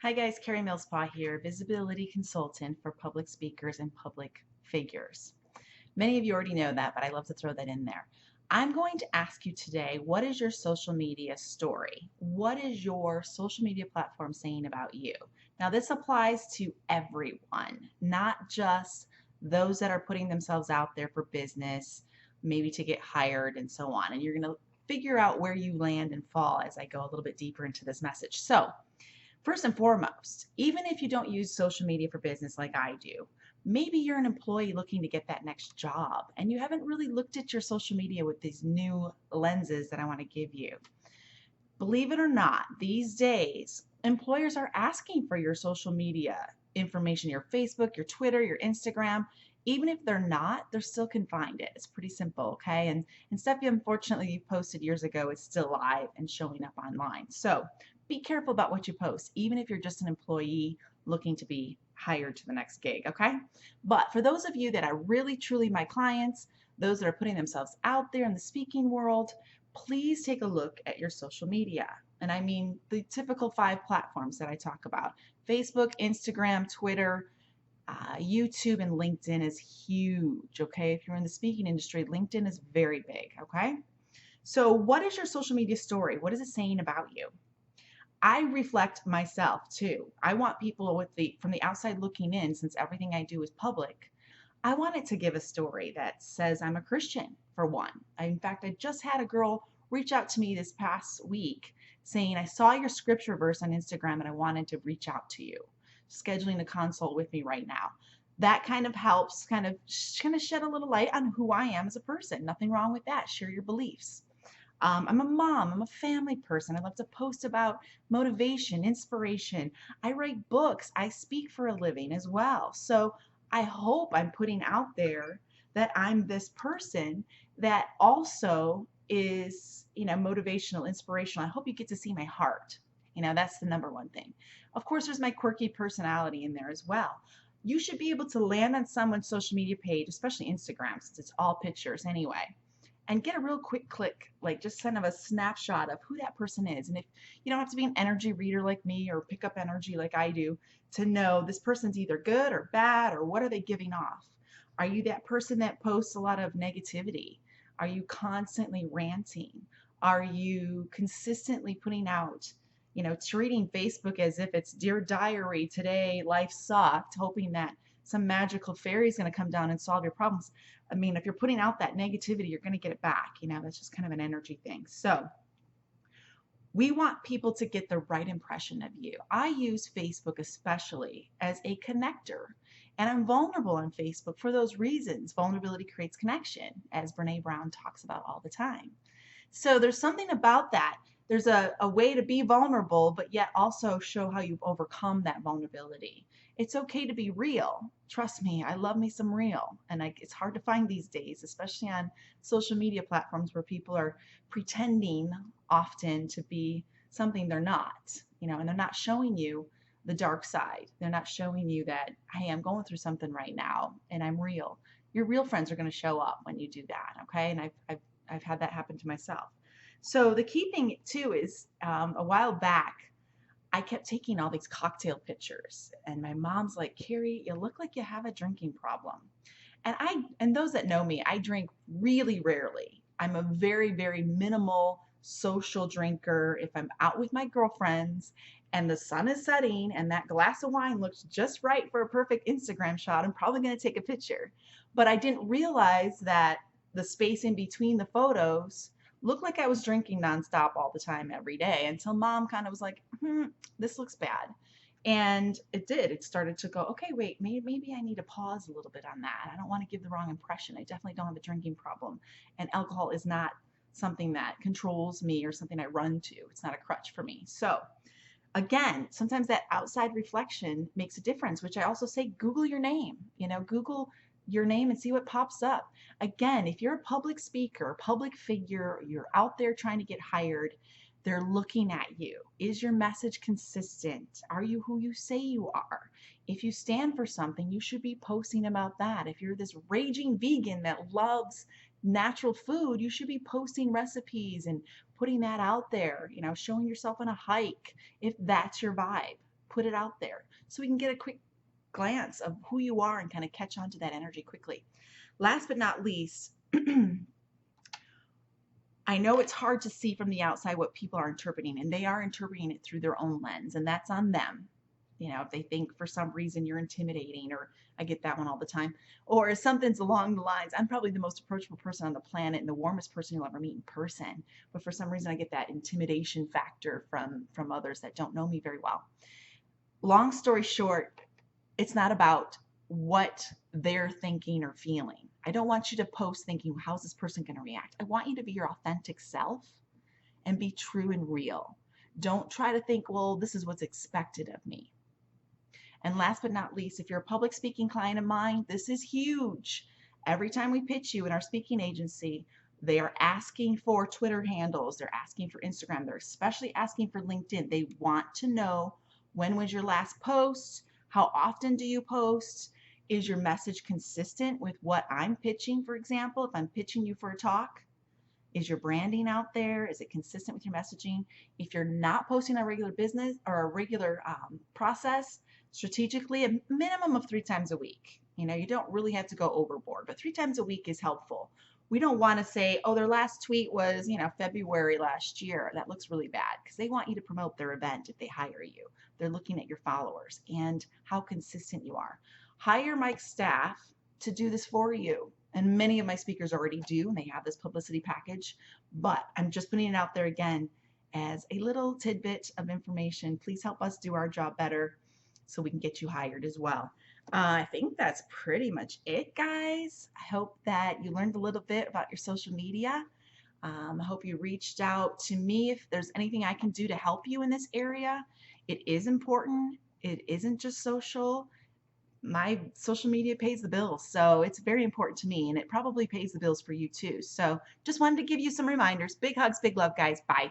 Hi guys, Karie Millspaugh here, visibility consultant for public speakers and public figures. Many of you already know that, but I love to throw that in there. I'm going to ask you today, what is your social media story? What is your social media platform saying about you? Now, this applies to everyone, not just those that are putting themselves out there for business, maybe to get hired and so on. And you're going to figure out where you land and fall as I go a little bit deeper into this message. So, first and foremost, even if you don't use social media for business like I do, maybe you're an employee looking to get that next job and you haven't really looked at your social media with these new lenses that I want to give you. Believe it or not, these days, employers are asking for your social media information, your Facebook, your Twitter, your Instagram. Even if they're not, they still can find it. It's pretty simple, okay? And stuff you unfortunately you posted years ago is still live and showing up online. So be careful about what you post, even if you're just an employee looking to be hired to the next gig, okay? But for those of you that are really truly my clients, those that are putting themselves out there in the speaking world, please take a look at your social media. And I mean the typical 5 platforms that I talk about: Facebook, Instagram, Twitter, YouTube, and LinkedIn is huge, okay? If you're in the speaking industry, LinkedIn is very big, okay? So what is your social media story? What is it saying about you? I reflect myself too. I want people from the outside looking in, since everything I do is public. I want it to give a story that says I'm a Christian, for one. In fact, I just had a girl reach out to me this past week saying, I saw your scripture verse on Instagram and I wanted to reach out to you, scheduling a consult with me right now. That kind of helps kind of shed a little light on who I am as a person. Nothing wrong with that. Share your beliefs. I'm a mom, I'm a family person. I love to post about motivation, inspiration. I write books, I speak for a living as well. So I hope I'm putting out there that I'm this person that also is, motivational, inspirational. I hope you get to see my heart. That's the number one thing. Of course, there's my quirky personality in there as well. You should be able to land on someone's social media page, especially Instagram, since it's all pictures anyway, and get a real quick click, like just kind of a snapshot of who that person is. And if you don't have to be an energy reader like me or pick up energy like I do to know this person's either good or bad or what are they giving off. Are you that person that posts a lot of negativity? Are you constantly ranting? Are you consistently putting out, treating Facebook as if it's Dear Diary, today life sucked, hoping that some magical fairy is going to come down and solve your problems? I mean, if you're putting out that negativity, you're going to get it back. That's just kind of an energy thing. So we want people to get the right impression of you. I use Facebook especially as a connector, and I'm vulnerable on Facebook for those reasons. Vulnerability creates connection, as Brene Brown talks about all the time. So there's something about that. There's a way to be vulnerable, but yet also show how you've overcome that vulnerability. It's okay to be real. Trust me, I love me some real. And it's hard to find these days, especially on social media platforms where people are pretending often to be something they're not, and they're not showing you the dark side. They're not showing you that, hey, I'm going through something right now and I'm real. Your real friends are going to show up when you do that, okay? And I've had that happen to myself. So the key thing too is a while back, I kept taking all these cocktail pictures, and my mom's like, Karie, you look like you have a drinking problem. And those that know me, I drink really rarely. I'm a very, very minimal social drinker. If I'm out with my girlfriends and the sun is setting and that glass of wine looks just right for a perfect Instagram shot, I'm probably going to take a picture. But I didn't realize that the space in between the photos looked like I was drinking nonstop all the time every day, until mom kind of was like, this looks bad. And it did. It started to go, okay, wait, maybe I need to pause a little bit on that. I don't want to give the wrong impression. I definitely don't have a drinking problem. And alcohol is not something that controls me or something I run to. It's not a crutch for me. So again, sometimes that outside reflection makes a difference, which I also say, Google your name. Google your name and see what pops up. Again, if you're a public speaker, public figure, you're out there trying to get hired, they're looking at you. Is your message consistent? Are you who you say you are? If you stand for something, you should be posting about that. If you're this raging vegan that loves natural food, you should be posting recipes and putting that out there, showing yourself on a hike if that's your vibe. put it out there so we can get a quick glance of who you are and kind of catch on to that energy quickly. Last but not least, I know it's hard to see from the outside what people are interpreting, and they are interpreting it through their own lens, and that's on them. You know, if they think for some reason you're intimidating, or I get that one all the time, or something's along the lines, I'm probably the most approachable person on the planet and the warmest person you'll ever meet in person, but for some reason I get that intimidation factor from others that don't know me very well. Long story short, it's not about what they're thinking or feeling. I don't want you to post thinking, how's this person going to react? I want you to be your authentic self and be true and real. Don't try to think, well, this is what's expected of me. And last but not least, if you're a public speaking client of mine, this is huge. Every time we pitch you in our speaking agency, they are asking for Twitter handles. They're asking for Instagram. They're especially asking for LinkedIn. They want to know, when was your last post? How often do you post? Is your message consistent with what I'm pitching, for example? If I'm pitching you for a talk, is your branding out there? Is it consistent with your messaging? If you're not posting a regular business or a regular process, strategically, a minimum of 3 times a week. You know, you don't really have to go overboard, but 3 times a week is helpful. We don't want to say, oh, their last tweet was, February last year. That looks really bad, because they want you to promote their event if they hire you. They're looking at your followers and how consistent you are. Hire Mike's staff to do this for you. And many of my speakers already do, and they have this publicity package, but I'm just putting it out there again as a little tidbit of information. Please help us do our job better so we can get you hired as well. I think that's pretty much it, guys. I hope that you learned a little bit about your social media. I hope you reached out to me if there's anything I can do to help you in this area. It is important. It isn't just social. My social media pays the bills, so it's very important to me, and it probably pays the bills for you too. So just wanted to give you some reminders. Big hugs, big love, guys. Bye.